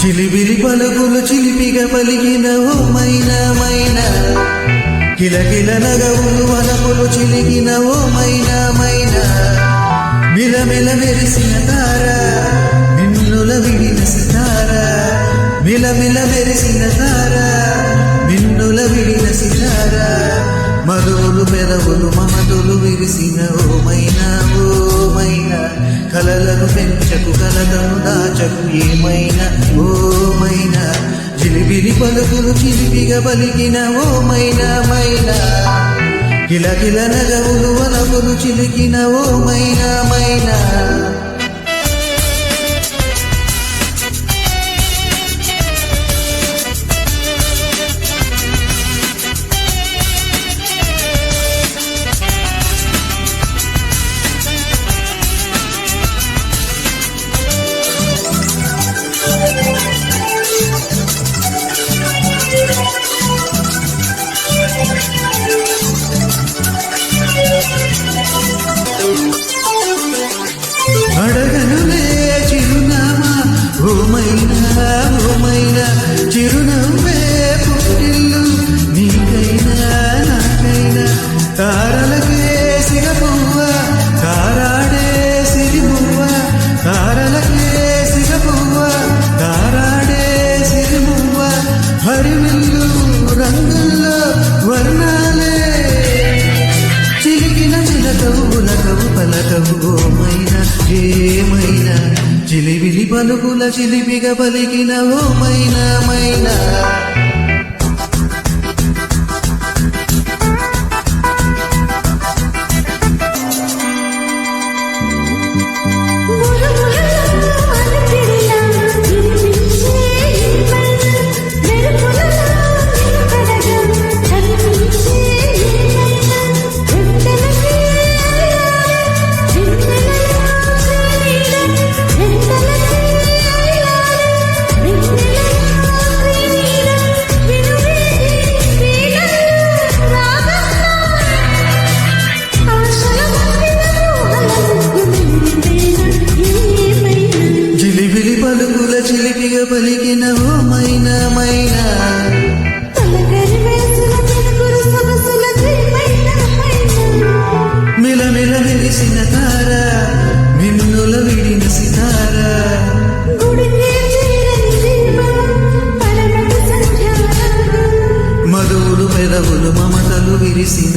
చిలిబిలి పలుకులు చిలిపిగా పలికిన ఓ మైనా మైనా, కిలకిల నగవులు వనపులు చిలికిన ఓ మైనా మైనా, మిలమిల మెరిసిన తార మిన్నుల విడిన సితార, మిలమిల మెరిసిన తార మిన్నుల విడిన సితార, మధువులు పెదవులు మమతులు విరిసిన ఓ మైనా కలలను పెంచకు కలలను దాచకు ఏమైనా ఓ మైనా, జిలిబిలి పలుకులు చిలిపిగా పలికిన ఓ మైనా మైనా, కిలకిల నగవులు వనపులు చిలికిన ఓ మైనా మైనా. అడగనులే చిరునామా ఓ మైనా, చిరునవ్వే పుట్టిల్లు నీకైనా నాకైనా, తారలకే సిగపువ్వ తారాడే సిరిమువ్వ, తారలకే సిగపువ్వ తారాడే సిరిమువ్వ, హరివిల్లు రంగుల్లో వర్ణాలే చిలికిన చిలకవు ఉలకవు పలకవు ఓ మైనా ఏమైనా, చిలిబిలి పలుకుల చిలిపిగా పలికిన ఓ మైనా మైనా. పలుకుల చిలిపిగా పలికిన ఓ మైనా మైనా, మిలమిల మెరిసిన తార మిన్నుల విడిన సితార, మధువులు పెదవులు మమతలు విరిసిన